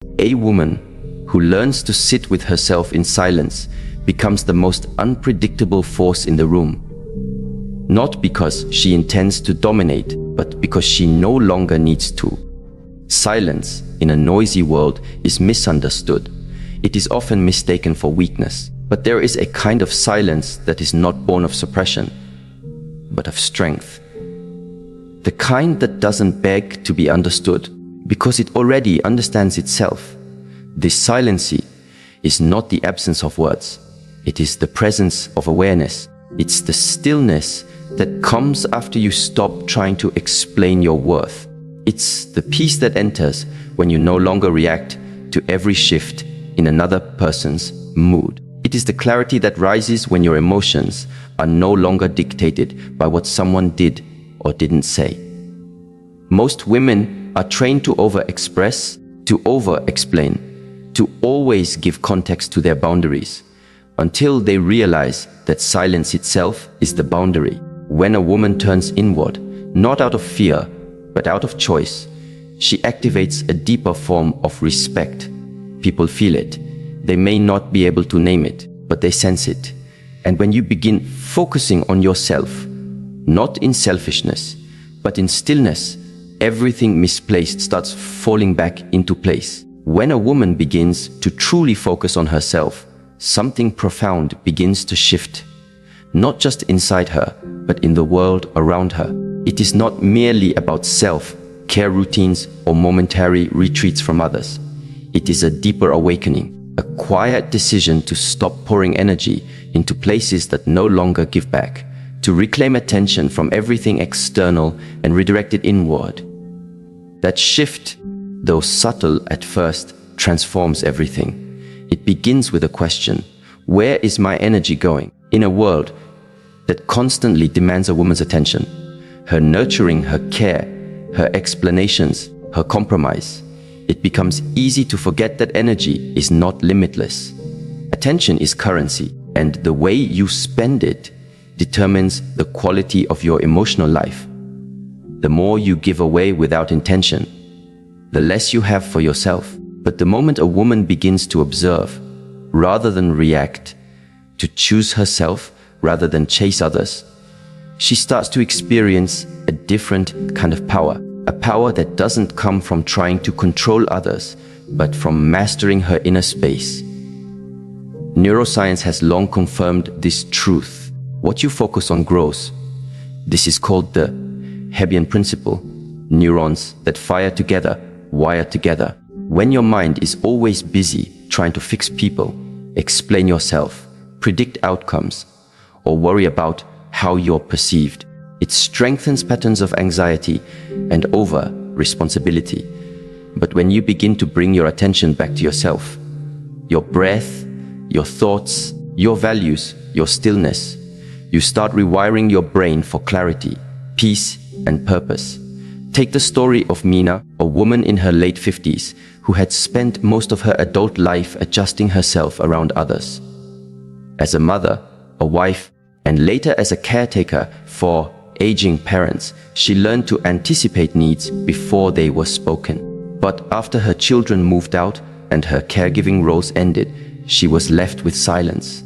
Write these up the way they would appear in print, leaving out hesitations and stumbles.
A woman who learns to sit with herself in silence becomes the most unpredictable force in the room. Not because she intends to dominate, but because she no longer needs to. Silence in a noisy world is misunderstood. It is often mistaken for weakness. But there is a kind of silence that is not born of suppression, but of strength. The kind that doesn't beg to be understood, because it already understands itself. This silence is not the absence of words. It is the presence of awareness. It's the stillness that comes after you stop trying to explain your worth. It's the peace that enters when you no longer react to every shift in another person's mood. It is the clarity that rises when your emotions are no longer dictated by what someone did or didn't say. Most women are trained to over-express, to over-explain, to always give context to their boundaries, until they realize that silence itself is the boundary. When a woman turns inward, not out of fear, but out of choice, she activates a deeper form of respect. People feel it. They may not be able to name it, but they sense it. And when you begin focusing on yourself, not in selfishness, but in stillness, everything misplaced starts falling back into place. When a woman begins to truly focus on herself, something profound begins to shift. Not just inside her, but in the world around her. It is not merely about self-care routines or momentary retreats from others. It is a deeper awakening. A quiet decision to stop pouring energy into places that no longer give back, to reclaim attention from everything external and redirect it inward. That shift, though subtle at first, transforms everything. It begins with a question: where is my energy going? In a world that constantly demands a woman's attention, her nurturing, her care, her explanations, her compromise, it becomes easy to forget that energy is not limitless. Attention is currency, and the way you spend it determines the quality of your emotional life. The more you give away without intention, the less you have for yourself. But the moment a woman begins to observe, rather than react, to choose herself rather than chase others, she starts to experience a different kind of power. A power that doesn't come from trying to control others, but from mastering her inner space. Neuroscience has long confirmed this truth. What you focus on grows. This is called the Hebbian principle. Neurons that fire together, wire together. When your mind is always busy trying to fix people, explain yourself, predict outcomes, or worry about how you're perceived, it strengthens patterns of anxiety and over-responsibility. But when you begin to bring your attention back to yourself, your breath, your thoughts, your values, your stillness, you start rewiring your brain for clarity, peace, and purpose. Take the story of Mina, a woman in her late 50s who had spent most of her adult life adjusting herself around others. As a mother, a wife, and later as a caretaker for aging parents, she learned to anticipate needs before they were spoken. But after her children moved out and her caregiving roles ended, she was left with silence.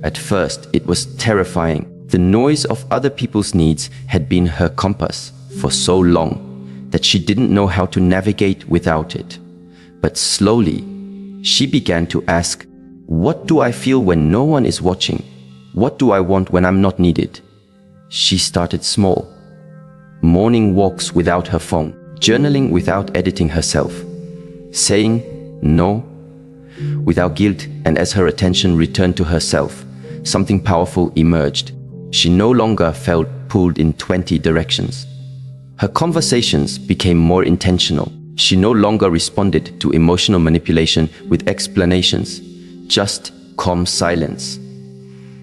At first, it was terrifying. The noise of other people's needs had been her compass for so long that she didn't know how to navigate without it. But slowly, she began to ask, what do I feel when no one is watching? What do I want when I'm not needed? She started small. Morning walks without her phone, journaling without editing herself, saying no without guilt, and as her attention returned to herself, something powerful emerged. She no longer felt pulled in 20 directions. Her conversations became more intentional. She no longer responded to emotional manipulation with explanations, just calm silence.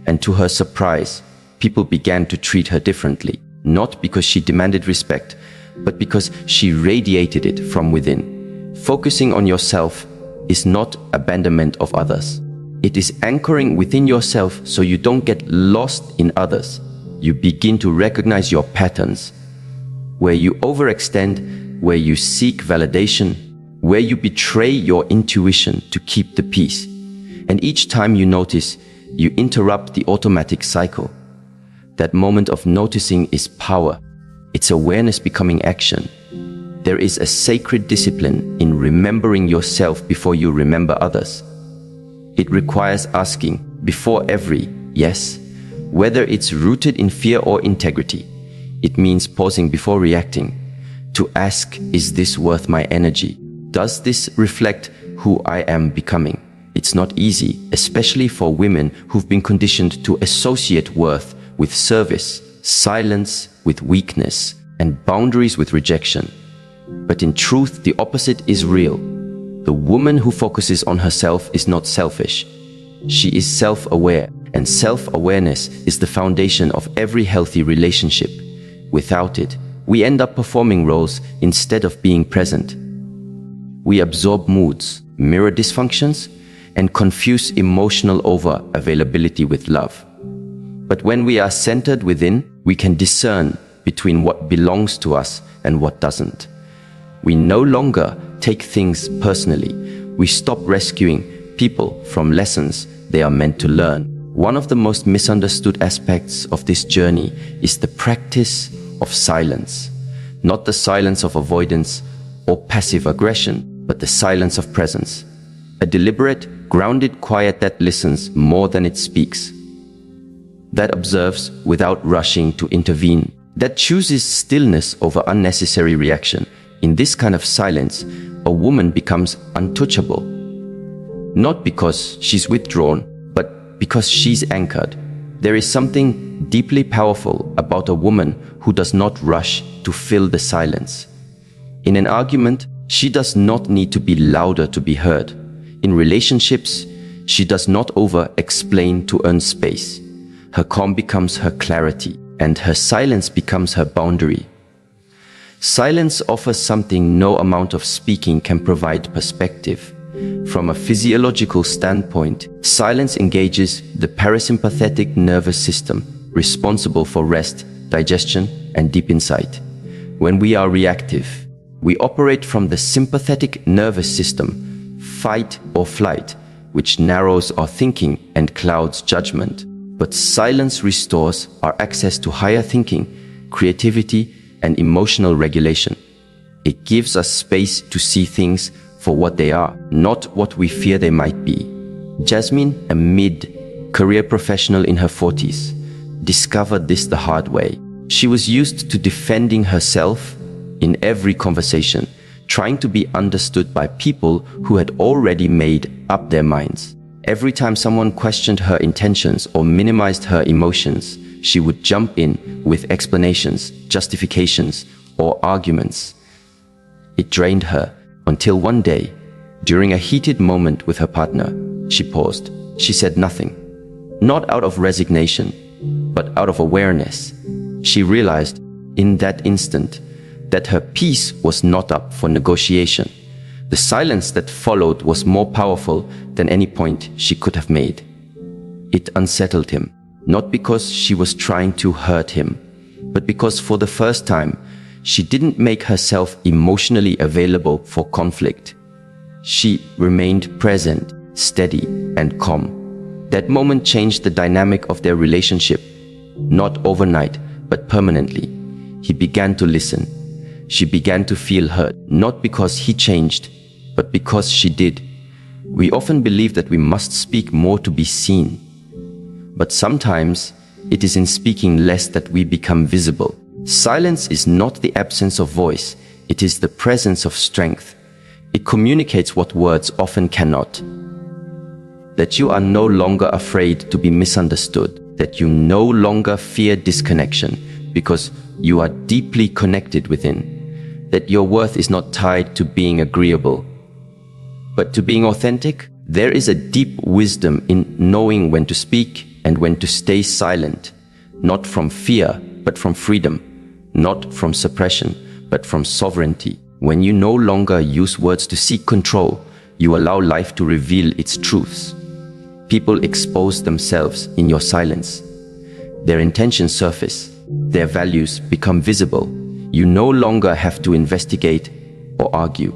And to her surprise, people began to treat her differently, not because she demanded respect, but because she radiated it from within. Focusing on yourself is not abandonment of others. It is anchoring within yourself so you don't get lost in others. You begin to recognize your patterns, where you overextend, where you seek validation, where you betray your intuition to keep the peace. And each time you notice, you interrupt the automatic cycle. That moment of noticing is power. It's awareness becoming action. There is a sacred discipline in remembering yourself before you remember others. It requires asking before every yes, whether it's rooted in fear or integrity. It means pausing before reacting. To ask, is this worth my energy? Does this reflect who I am becoming? It's not easy, especially for women who've been conditioned to associate worth with service, silence with weakness, and boundaries with rejection. But in truth, the opposite is real. The woman who focuses on herself is not selfish. She is self-aware, and self-awareness is the foundation of every healthy relationship. Without it, we end up performing roles instead of being present. We absorb moods, mirror dysfunctions, and confuse emotional over-availability with love. But when we are centered within, we can discern between what belongs to us and what doesn't. We no longer take things personally. We stop rescuing people from lessons they are meant to learn. One of the most misunderstood aspects of this journey is the practice of silence. Not the silence of avoidance or passive aggression, but the silence of presence. A deliberate, grounded quiet that listens more than it speaks. That observes without rushing to intervene. That chooses stillness over unnecessary reaction. In this kind of silence, a woman becomes untouchable. Not because she's withdrawn, but because she's anchored. There is something deeply powerful about a woman who does not rush to fill the silence. In an argument, she does not need to be louder to be heard. In relationships, she does not over-explain to earn space. Her calm becomes her clarity, and her silence becomes her boundary. Silence offers something no amount of speaking can provide: perspective. From a physiological standpoint, silence engages the parasympathetic nervous system, responsible for rest, digestion, and deep insight. When we are reactive, we operate from the sympathetic nervous system, fight or flight, which narrows our thinking and clouds judgment. But silence restores our access to higher thinking, creativity, and emotional regulation. It gives us space to see things for what they are, not what we fear they might be. Jasmine, a mid-career professional in her 40s, discovered this the hard way. She was used to defending herself in every conversation, trying to be understood by people who had already made up their minds. Every time someone questioned her intentions or minimized her emotions, she would jump in with explanations, justifications, or arguments. It drained her until one day, during a heated moment with her partner, she paused. She said nothing, not out of resignation, but out of awareness. She realized in that instant that her peace was not up for negotiation. The silence that followed was more powerful than any point she could have made. It unsettled him, not because she was trying to hurt him, but because for the first time, she didn't make herself emotionally available for conflict. She remained present, steady, and calm. That moment changed the dynamic of their relationship, not overnight, but permanently. He began to listen. She began to feel heard, not because he changed, but because she did. We often believe that we must speak more to be seen. But sometimes it is in speaking less that we become visible. Silence is not the absence of voice, it is the presence of strength. It communicates what words often cannot. That you are no longer afraid to be misunderstood, that you no longer fear disconnection because you are deeply connected within, that your worth is not tied to being agreeable, but to being authentic. There is a deep wisdom in knowing when to speak and when to stay silent, not from fear, but from freedom, not from suppression, but from sovereignty. When you no longer use words to seek control, you allow life to reveal its truths. People expose themselves in your silence. Their intentions surface. Their values become visible. You no longer have to investigate or argue.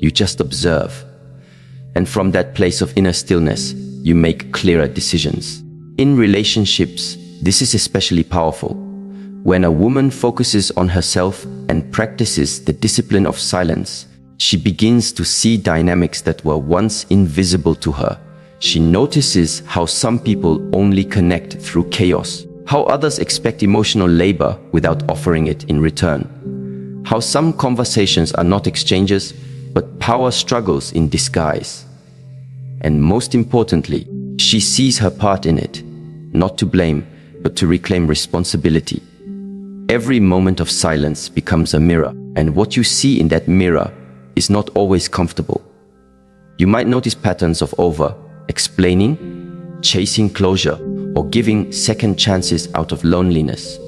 You just observe. And from that place of inner stillness, you make clearer decisions. In relationships, this is especially powerful. When a woman focuses on herself and practices the discipline of silence, she begins to see dynamics that were once invisible to her. She notices how some people only connect through chaos, how others expect emotional labor without offering it in return, how some conversations are not exchanges, but power struggles in disguise. And most importantly, she sees her part in it, not to blame, but to reclaim responsibility. Every moment of silence becomes a mirror, and what you see in that mirror is not always comfortable. You might notice patterns of over-explaining, chasing closure, or giving second chances out of loneliness.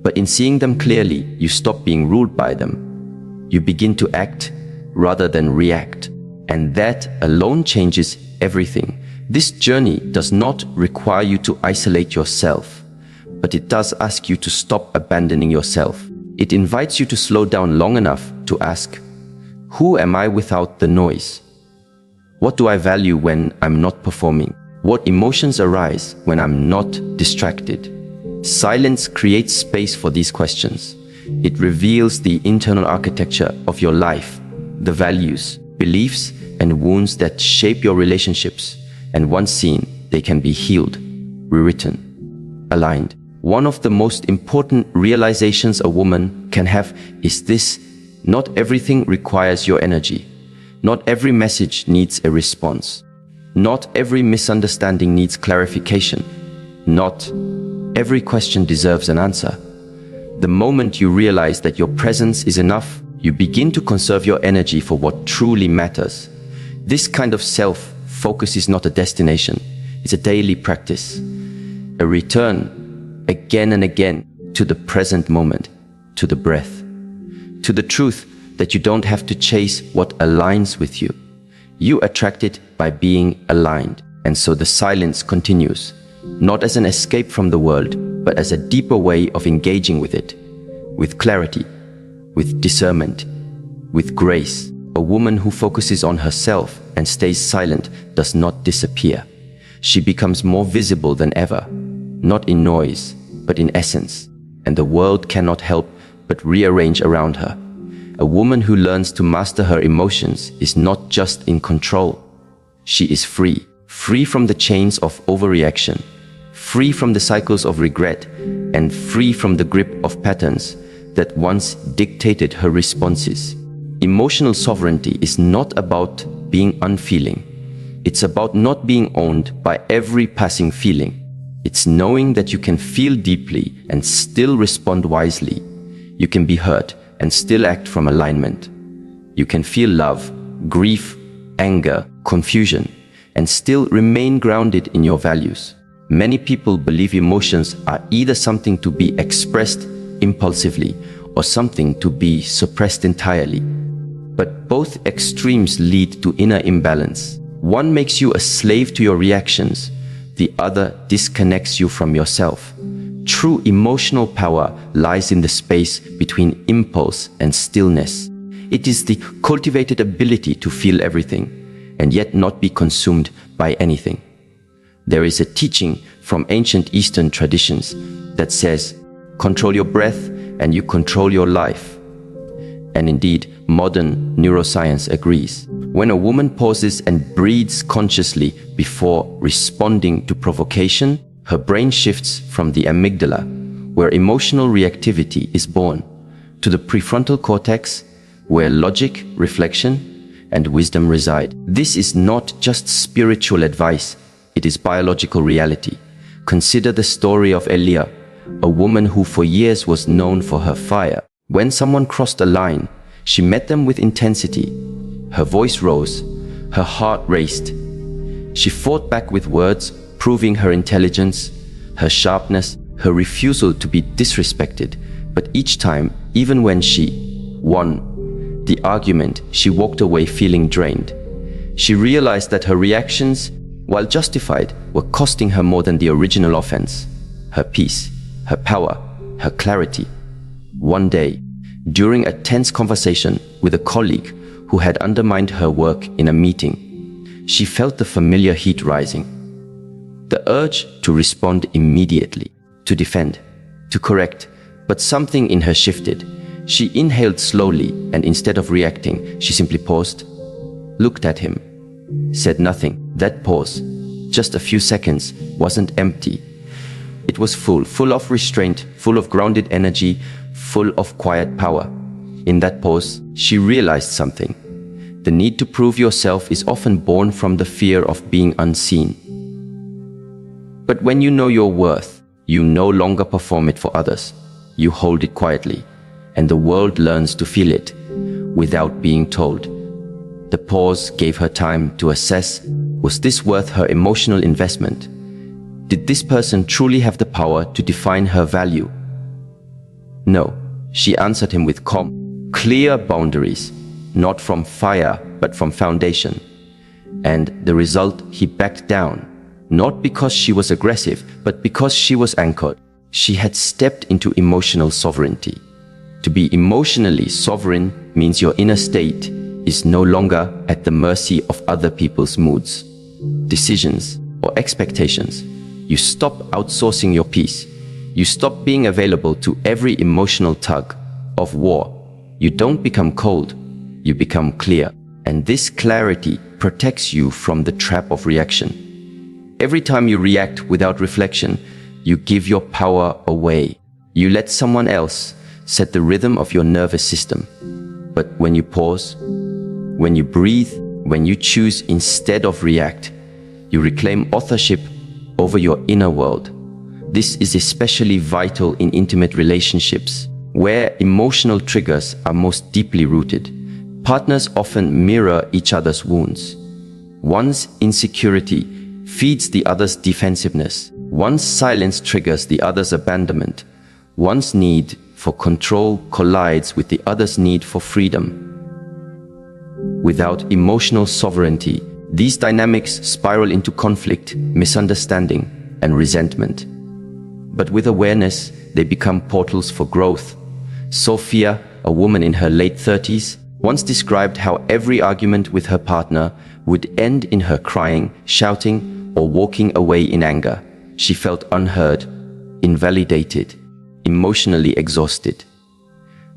But in seeing them clearly, you stop being ruled by them. You begin to act rather than react, and that alone changes everything. This journey does not require you to isolate yourself, but it does ask you to stop abandoning yourself. It invites you to slow down long enough to ask, who am I without the noise? What do I value when I'm not performing? What emotions arise when I'm not distracted? Silence creates space for these questions. It reveals the internal architecture of your life, the values, beliefs, and wounds that shape your relationships. And once seen, they can be healed, rewritten, aligned. One of the most important realizations a woman can have is this: not everything requires your energy. Not every message needs a response. Not every misunderstanding needs clarification. Not every question deserves an answer. The moment you realize that your presence is enough, you begin to conserve your energy for what truly matters. This kind of self-focus is not a destination. It's a daily practice. A return, again and again, to the present moment, to the breath, to the truth that you don't have to chase what aligns with you. You attract it by being aligned. And so the silence continues, not as an escape from the world, but as a deeper way of engaging with it, with clarity, with discernment, with grace. A woman who focuses on herself and stays silent does not disappear. She becomes more visible than ever, not in noise, but in essence. And the world cannot help but rearrange around her. A woman who learns to master her emotions is not just in control. She is free, free from the chains of overreaction, free from the cycles of regret, and free from the grip of patterns that once dictated her responses. Emotional sovereignty is not about being unfeeling. It's about not being owned by every passing feeling. It's knowing that you can feel deeply and still respond wisely. You can be hurt and still act from alignment. You can feel love, grief, anger, confusion, and still remain grounded in your values. Many people believe emotions are either something to be expressed impulsively or something to be suppressed entirely. But both extremes lead to inner imbalance. One makes you a slave to your reactions, the other disconnects you from yourself. True emotional power lies in the space between impulse and stillness. It is the cultivated ability to feel everything and yet not be consumed by anything. There is a teaching from ancient Eastern traditions that says, control your breath and you control your life. And indeed, modern neuroscience agrees. When a woman pauses and breathes consciously before responding to provocation, her brain shifts from the amygdala, where emotional reactivity is born, to the prefrontal cortex, where logic, reflection, and wisdom reside. This is not just spiritual advice, it is biological reality. Consider the story of Elia, a woman who for years was known for her fire. When someone crossed a line, she met them with intensity. Her voice rose, her heart raced. She fought back with words, proving her intelligence, her sharpness, her refusal to be disrespected. But each time, even when she won the argument, she walked away feeling drained. She realized that her reactions, while justified, were costing her more than the original offense: her peace, her power, her clarity. One day, during a tense conversation with a colleague who had undermined her work in a meeting. She felt the familiar heat rising. The urge to respond immediately, to defend, to correct, but something in her shifted. She inhaled slowly, and instead of reacting, she simply paused, looked at him, said nothing. That pause, just a few seconds, wasn't empty. It was full of restraint, full of grounded energy, full of quiet power. In that pause, she realized something. The need to prove yourself is often born from the fear of being unseen. But when you know your worth, you no longer perform it for others. You hold it quietly, and the world learns to feel it without being told. The pause gave her time to assess, was this worth her emotional investment? Did this person truly have the power to define her value? No, she answered him with calm, clear boundaries, not from fire, but from foundation. And the result, he backed down, not because she was aggressive, but because she was anchored. She had stepped into emotional sovereignty. To be emotionally sovereign means your inner state is no longer at the mercy of other people's moods, decisions, or expectations. You stop outsourcing your peace. You stop being available to every emotional tug of war. You don't become cold, you become clear. And this clarity protects you from the trap of reaction. Every time you react without reflection, you give your power away. You let someone else set the rhythm of your nervous system. But when you pause, when you breathe, when you choose instead of react, you reclaim authorship over your inner world. This is especially vital in intimate relationships, where emotional triggers are most deeply rooted. Partners often mirror each other's wounds. One's insecurity feeds the other's defensiveness. One's silence triggers the other's abandonment. One's need for control collides with the other's need for freedom. Without emotional sovereignty, these dynamics spiral into conflict, misunderstanding, and resentment. But with awareness, they become portals for growth. Sophia, a woman in her late 30s, once described how every argument with her partner would end in her crying, shouting, or walking away in anger. She felt unheard, invalidated, emotionally exhausted.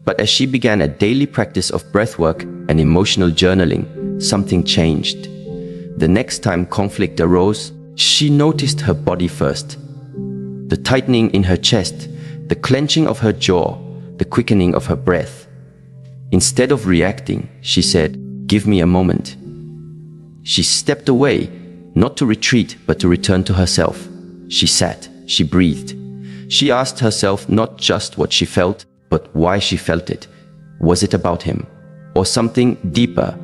But as she began a daily practice of breathwork and emotional journaling, something changed. The next time conflict arose, she noticed her body first. The tightening in her chest, the clenching of her jaw, the quickening of her breath. Instead of reacting, she said, "Give me a moment." She stepped away, not to retreat, but to return to herself. She sat, she breathed. She asked herself not just what she felt, but why she felt it. Was it about him, or something deeper?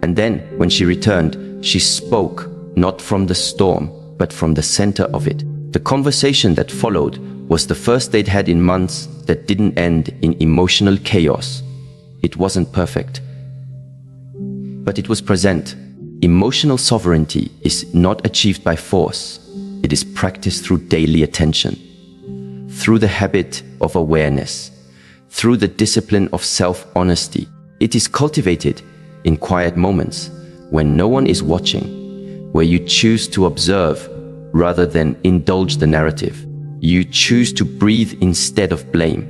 And then, when she returned, she spoke, not from the storm, but from the center of it. The conversation that followed was the first they'd had in months that didn't end in emotional chaos. It wasn't perfect, but it was present. Emotional sovereignty is not achieved by force. It is practiced through daily attention, through the habit of awareness, through the discipline of self-honesty. It is cultivated in quiet moments when no one is watching, where you choose to observe rather than indulge the narrative. You choose to breathe instead of blame,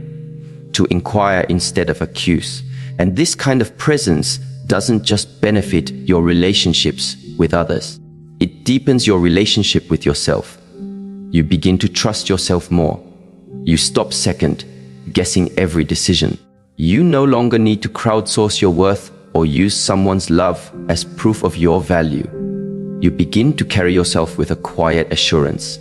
to inquire instead of accuse. And this kind of presence doesn't just benefit your relationships with others. It deepens your relationship with yourself. You begin to trust yourself more. You stop second guessing every decision. You no longer need to crowdsource your worth or use someone's love as proof of your value. You begin to carry yourself with a quiet assurance.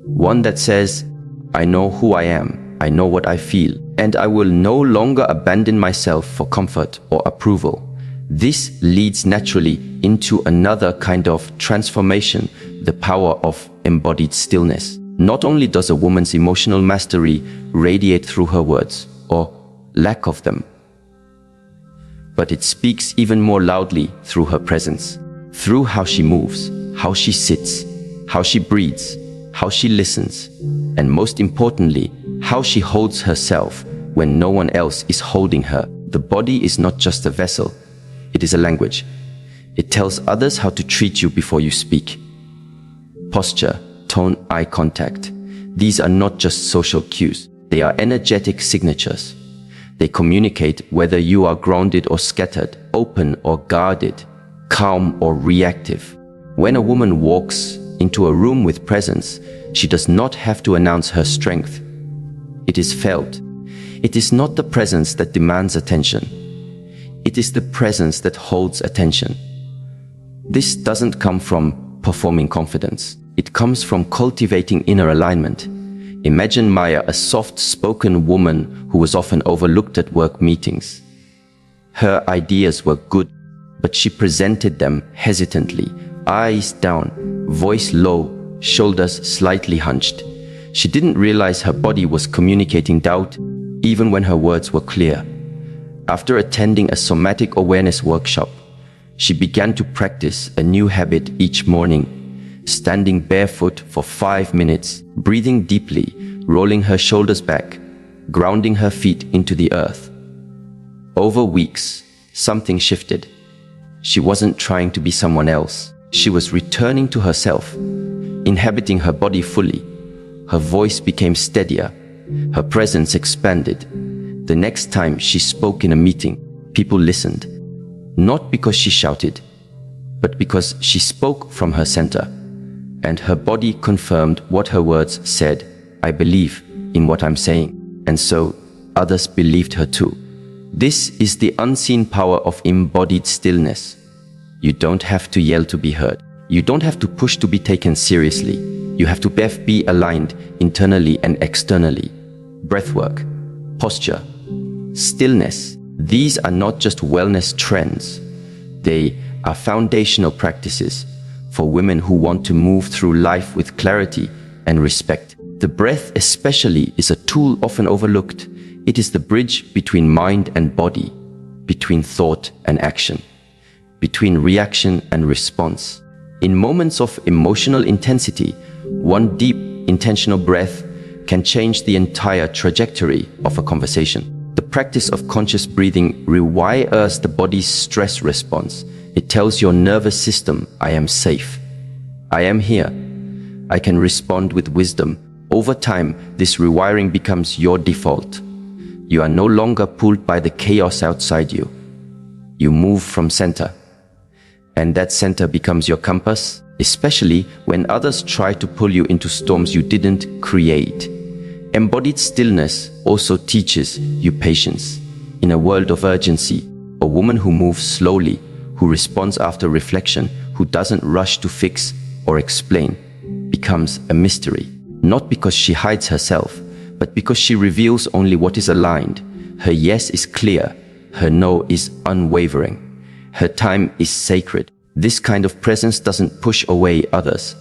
One that says, I know who I am, I know what I feel, and I will no longer abandon myself for comfort or approval. This leads naturally into another kind of transformation, the power of embodied stillness. Not only does a woman's emotional mastery radiate through her words, or lack of them, but it speaks even more loudly through her presence, through how she moves, how she sits, how she breathes, how she listens, and most importantly, how she holds herself when no one else is holding her. The body is not just a vessel, it is a language. It tells others how to treat you before you speak. Posture, tone, eye contact. These are not just social cues. They are energetic signatures. They communicate whether you are grounded or scattered, open or guarded, calm or reactive. When a woman walks into a room with presence, she does not have to announce her strength. It is felt. It is not the presence that demands attention. It is the presence that holds attention. This doesn't come from performing confidence. It comes from cultivating inner alignment. Imagine Maya, a soft-spoken woman who was often overlooked at work meetings. Her ideas were good, but she presented them hesitantly, eyes down, voice low, shoulders slightly hunched. She didn't realize her body was communicating doubt, even when her words were clear. After attending a somatic awareness workshop, she began to practice a new habit each morning, standing barefoot for 5 minutes, breathing deeply, rolling her shoulders back, grounding her feet into the earth. Over weeks, something shifted. She wasn't trying to be someone else. She was returning to herself, inhabiting her body fully. Her voice became steadier. Her presence expanded. The next time she spoke in a meeting, people listened. Not because she shouted, but because she spoke from her center. And her body confirmed what her words said. I believe in what I'm saying. And so others believed her too. This is the unseen power of embodied stillness. You don't have to yell to be heard. You don't have to push to be taken seriously. You have to be aligned internally and externally. Breathwork, posture, stillness. These are not just wellness trends. They are foundational practices for women who want to move through life with clarity and respect. The breath especially is a tool often overlooked. It is the bridge between mind and body, between thought and action, between reaction and response. In moments of emotional intensity, one deep, intentional breath can change the entire trajectory of a conversation. The practice of conscious breathing rewires the body's stress response. It tells your nervous system, I am safe. I am here. I can respond with wisdom. Over time, this rewiring becomes your default. You are no longer pulled by the chaos outside you. You move from center. And that center becomes your compass, especially when others try to pull you into storms you didn't create. Embodied stillness also teaches you patience. In a world of urgency, a woman who moves slowly, who responds after reflection, who doesn't rush to fix or explain, becomes a mystery. Not because she hides herself, but because she reveals only what is aligned. Her yes is clear, her no is unwavering. Her time is sacred. This kind of presence doesn't push away others.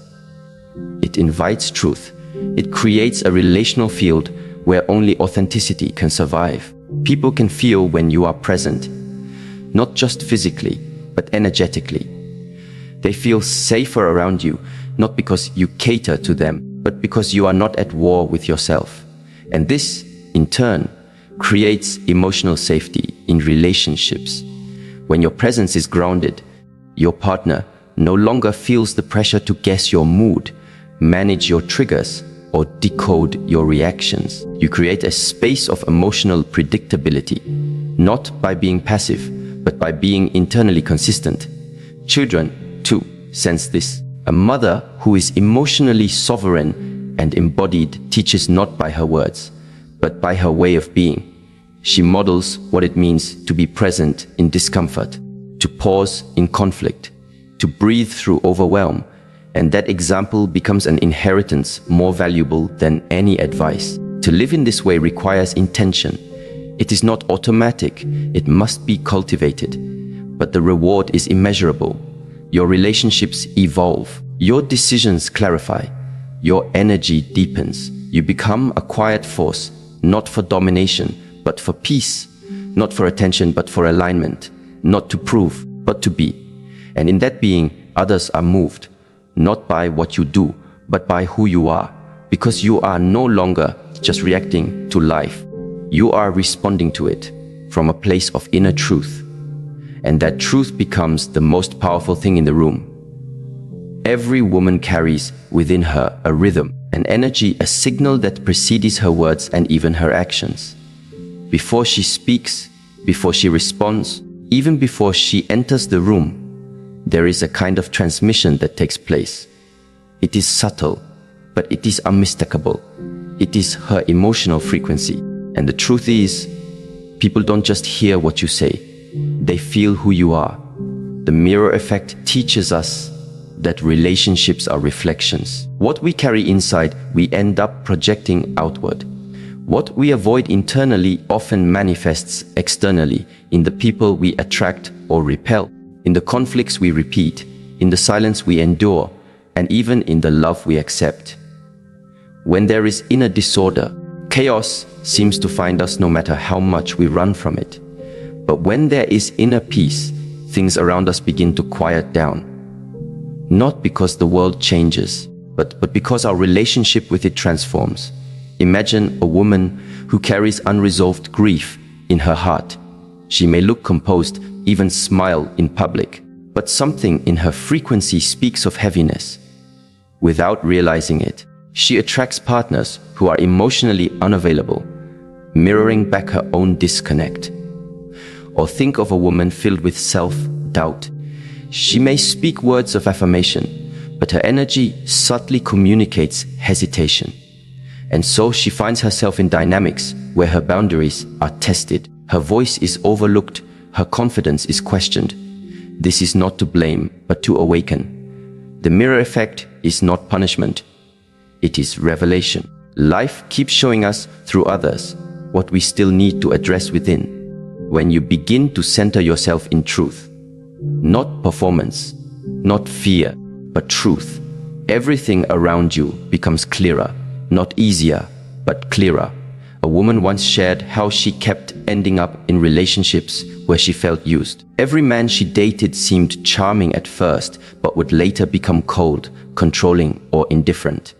It invites truth. It creates a relational field where only authenticity can survive. People can feel when you are present, not just physically, but energetically. They feel safer around you, not because you cater to them, but because you are not at war with yourself. And this, in turn, creates emotional safety in relationships. When your presence is grounded, your partner no longer feels the pressure to guess your mood, manage your triggers, or decode your reactions. You create a space of emotional predictability, not by being passive, but by being internally consistent. Children, too, sense this. A mother who is emotionally sovereign and embodied teaches not by her words, but by her way of being. She models what it means to be present in discomfort, to pause in conflict, to breathe through overwhelm, and that example becomes an inheritance more valuable than any advice. To live in this way requires intention. It is not automatic, it must be cultivated, but the reward is immeasurable. Your relationships evolve, your decisions clarify, your energy deepens. You become a quiet force, not for domination, but for peace, not for attention, but for alignment, not to prove, but to be. And in that being, others are moved, not by what you do, but by who you are, because you are no longer just reacting to life. You are responding to it from a place of inner truth. and that truth becomes the most powerful thing in the room. Every woman carries within her a rhythm, an energy, a signal that precedes her words and even her actions. Before she speaks, before she responds, even before she enters the room, there is a kind of transmission that takes place. It is subtle, but it is unmistakable. It is her emotional frequency. And the truth is, people don't just hear what you say, they feel who you are. The mirror effect teaches us that relationships are reflections. What we carry inside, we end up projecting outward. What we avoid internally often manifests externally in the people we attract or repel, in the conflicts we repeat, in the silence we endure, and even in the love we accept. When there is inner disorder, chaos seems to find us no matter how much we run from it. But when there is inner peace, things around us begin to quiet down. Not because the world changes, but because our relationship with it transforms. Imagine a woman who carries unresolved grief in her heart. She may look composed, even smile in public, but something in her frequency speaks of heaviness. Without realizing it, she attracts partners who are emotionally unavailable, mirroring back her own disconnect. Or think of a woman filled with self-doubt. She may speak words of affirmation, but her energy subtly communicates hesitation. And so she finds herself in dynamics where her boundaries are tested, her voice is overlooked, her confidence is questioned. This is not to blame, but to awaken. The mirror effect is not punishment. It is revelation. Life keeps showing us through others what we still need to address within. When you begin to center yourself in truth, not performance, not fear, but truth, everything around you becomes clearer, not easier, but clearer. A woman once shared how she kept ending up in relationships where she felt used. Every man she dated seemed charming at first, but would later become cold, controlling, or indifferent.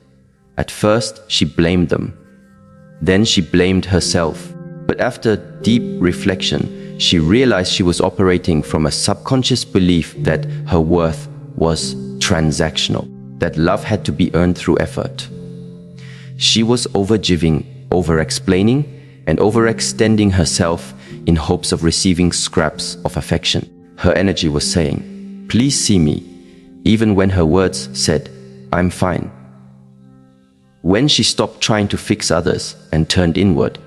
At first, she blamed them. Then she blamed herself. But after deep reflection, she realized she was operating from a subconscious belief that her worth was transactional, that love had to be earned through effort. She was overgiving, over-explaining, and overextending herself in hopes of receiving scraps of affection. Her energy was saying, "Please see me," even when her words said, "I'm fine." When she stopped trying to fix others and turned inward,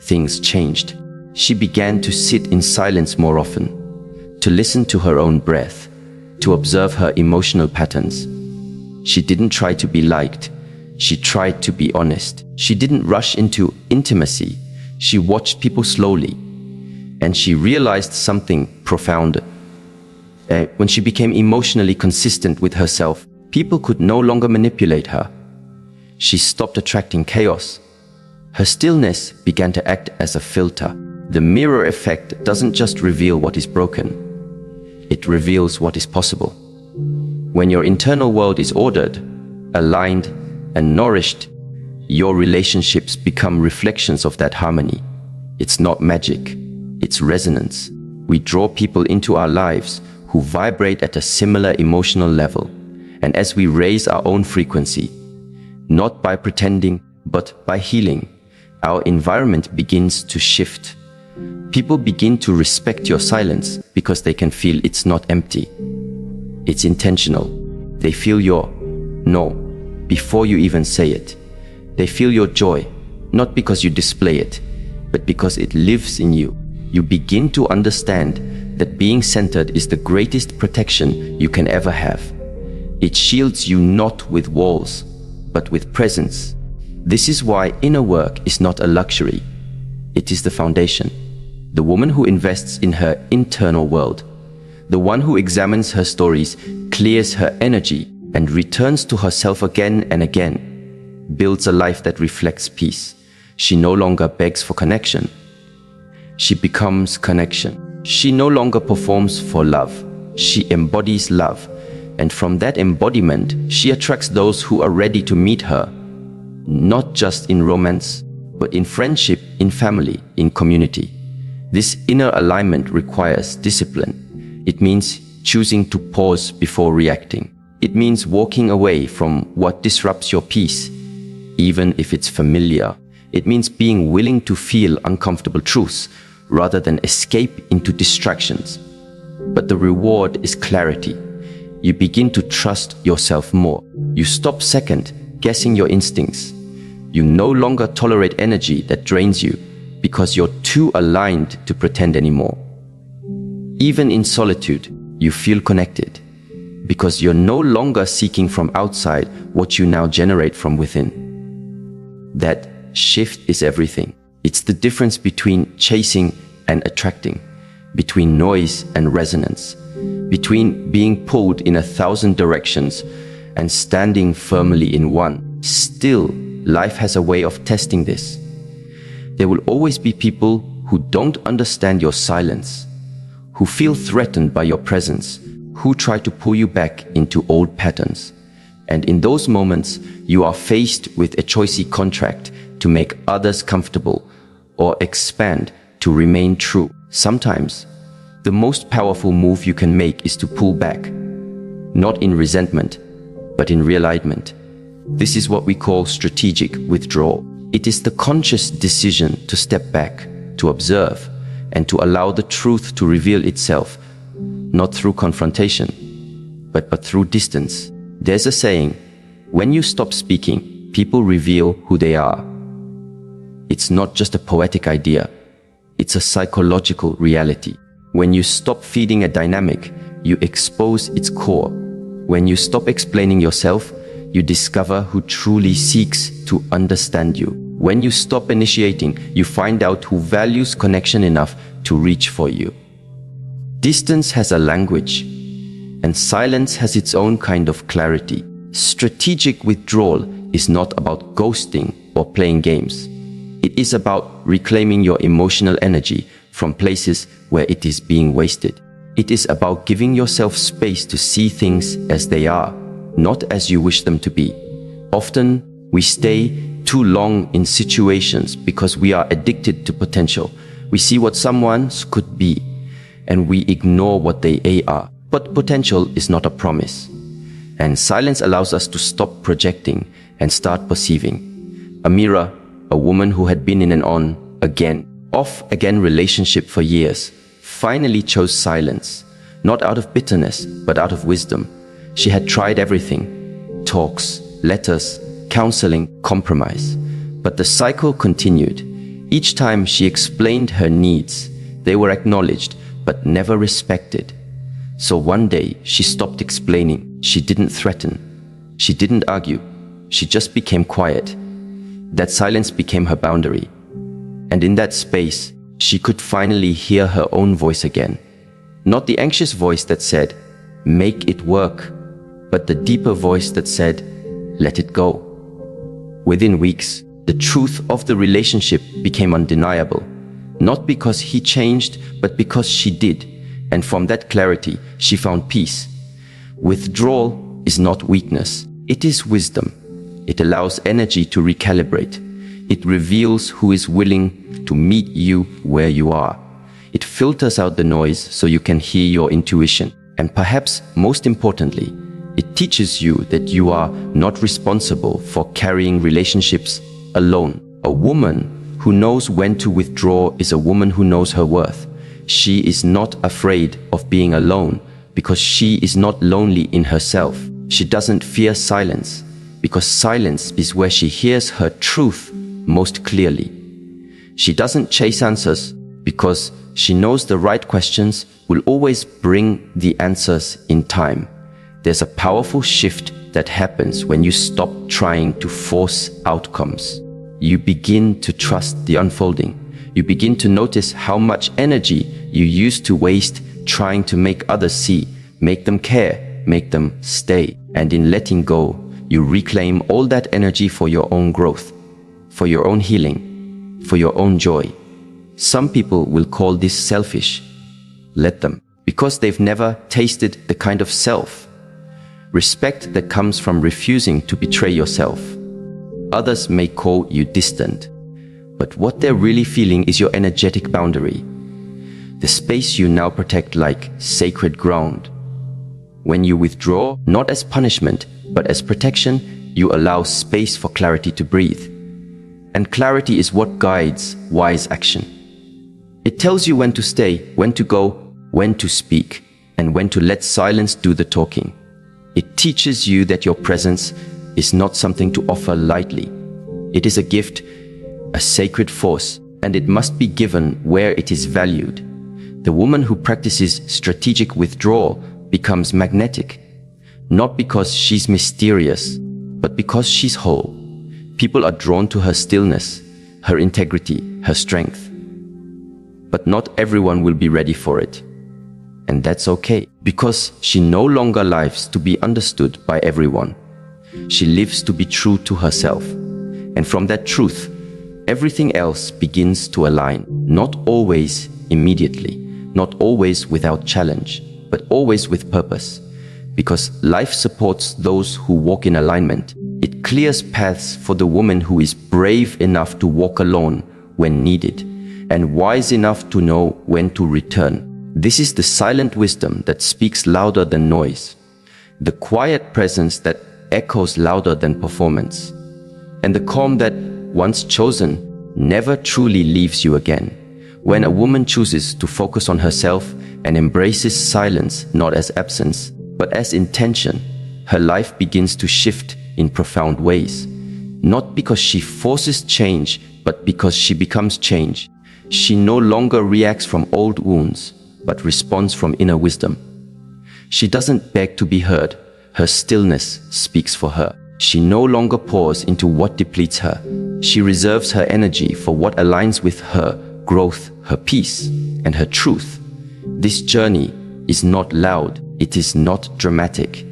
things changed. She began to sit in silence more often, to listen to her own breath, to observe her emotional patterns. She didn't try to be liked. She tried to be honest. She didn't rush into intimacy. She watched people slowly. And she realized something profound. When she became emotionally consistent with herself, people could no longer manipulate her. She stopped attracting chaos. Her stillness began to act as a filter. The mirror effect doesn't just reveal what is broken. It reveals what is possible. When your internal world is ordered, aligned, and nourished, your relationships become reflections of that harmony. It's not magic, it's resonance. We draw people into our lives who vibrate at a similar emotional level. And as we raise our own frequency, not by pretending, but by healing, our environment begins to shift. People begin to respect your silence because they can feel it's not empty. It's intentional. They feel your no before you even say it. They feel your joy, not because you display it, but because it lives in you. You begin to understand that being centered is the greatest protection you can ever have. It shields you not with walls, but with presence. This is why inner work is not a luxury. It is the foundation. The woman who invests in her internal world, the one who examines her stories, clears her energy, and returns to herself again and again, builds a life that reflects peace. She no longer begs for connection. She becomes connection. She no longer performs for love. She embodies love. And from that embodiment, she attracts those who are ready to meet her, not just in romance, but in friendship, in family, in community. This inner alignment requires discipline. It means choosing to pause before reacting. It means walking away from what disrupts your peace, even if it's familiar. It means being willing to feel uncomfortable truths rather than escape into distractions. But the reward is clarity. You begin to trust yourself more. You stop second guessing your instincts. You no longer tolerate energy that drains you because you're too aligned to pretend anymore. Even in solitude, you feel connected because you're no longer seeking from outside what you now generate from within. That shift is everything. It's the difference between chasing and attracting, between noise and resonance, between being pulled in 1,000 directions and standing firmly in one. Still, life has a way of testing this. There will always be people who don't understand your silence, who feel threatened by your presence, who try to pull you back into old patterns. And in those moments, you are faced with a choicy contract to make others comfortable or expand to remain true. Sometimes, the most powerful move you can make is to pull back, not in resentment, but in realignment. This is what we call strategic withdrawal. It is the conscious decision to step back, to observe, and to allow the truth to reveal itself, not through confrontation, but through distance. There's a saying, when you stop speaking, people reveal who they are. It's not just a poetic idea, it's a psychological reality. When you stop feeding a dynamic, you expose its core. When you stop explaining yourself, you discover who truly seeks to understand you. When you stop initiating, you find out who values connection enough to reach for you. Distance has a language, and silence has its own kind of clarity. Strategic withdrawal is not about ghosting or playing games. It is about reclaiming your emotional energy from places where it is being wasted. It is about giving yourself space to see things as they are, not as you wish them to be. Often, we stay too long in situations because we are addicted to potential. We see what someone could be, and we ignore what they are. But potential is not a promise. And silence allows us to stop projecting and start perceiving. Amira, a woman who had been in an off-again relationship for years, finally chose silence, not out of bitterness, but out of wisdom. She had tried everything: talks, letters, counseling, compromise. But the cycle continued. Each time she explained her needs, they were acknowledged, but never respected. So one day, she stopped explaining. She didn't threaten. She didn't argue. She just became quiet. That silence became her boundary. And in that space, she could finally hear her own voice again. Not the anxious voice that said, "Make it work," but the deeper voice that said, "Let it go." Within weeks, the truth of the relationship became undeniable. Not because he changed, but because she did. And from that clarity, she found peace. Withdrawal is not weakness. It is wisdom. It allows energy to recalibrate. It reveals who is willing to meet you where you are. It filters out the noise so you can hear your intuition. And perhaps most importantly, it teaches you that you are not responsible for carrying relationships alone. A woman who knows when to withdraw is a woman who knows her worth. She is not afraid of being alone because she is not lonely in herself. She doesn't fear silence because silence is where she hears her truth most clearly. She doesn't chase answers because she knows the right questions will always bring the answers in time. There's a powerful shift that happens when you stop trying to force outcomes. You begin to trust the unfolding. You begin to notice how much energy you used to waste trying to make others see, make them care, make them stay. And in letting go, you reclaim all that energy for your own growth, for your own healing, for your own joy. Some people will call this selfish. Let them, because they've never tasted the kind of self-respect that comes from refusing to betray yourself. Others may call you distant, but what they're really feeling is your energetic boundary. the space you now protect like sacred ground. When you withdraw, not as punishment, but as protection, you allow space for clarity to breathe. And clarity is what guides wise action. It tells you when to stay, when to go, when to speak, and when to let silence do the talking. It teaches you that your presence is not something to offer lightly. It is a gift, a sacred force, and it must be given where it is valued. The woman who practices strategic withdrawal becomes magnetic, not because she's mysterious, but because she's whole. People are drawn to her stillness, her integrity, her strength. But not everyone will be ready for it. And that's okay, because she no longer lives to be understood by everyone. She lives to be true to herself. And from that truth, everything else begins to align, not always immediately, not always without challenge, but always with purpose. Because life supports those who walk in alignment. It clears paths for the woman who is brave enough to walk alone when needed, and wise enough to know when to return. This is the silent wisdom that speaks louder than noise, the quiet presence that echoes louder than performance, and the calm that, once chosen, never truly leaves you again. When a woman chooses to focus on herself and embraces silence not as absence, but as intention, her life begins to shift in profound ways. Not because she forces change, but because she becomes change. She no longer reacts from old wounds, but responds from inner wisdom. She doesn't beg to be heard. Her stillness speaks for her. She no longer pours into what depletes her. She reserves her energy for what aligns with her growth, her peace, and her truth. This journey is not loud. It is not dramatic.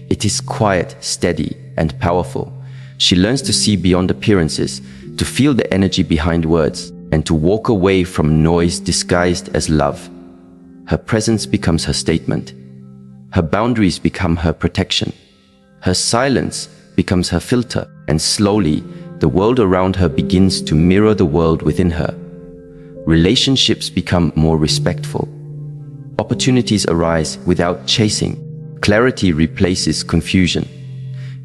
It is quiet, steady, and powerful. She learns to see beyond appearances, to feel the energy behind words, and to walk away from noise disguised as love. Her presence becomes her statement. Her boundaries become her protection. Her silence becomes her filter, and slowly, the world around her begins to mirror the world within her. Relationships become more respectful. Opportunities arise without chasing. Clarity replaces confusion.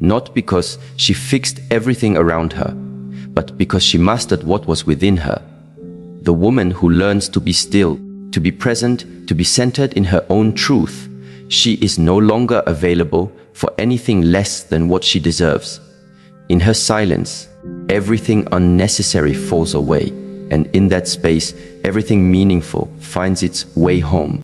Not because she fixed everything around her, but because she mastered what was within her. The woman who learns to be still, to be present, to be centered in her own truth, she is no longer available for anything less than what she deserves. In her silence, everything unnecessary falls away, and in that space, everything meaningful finds its way home.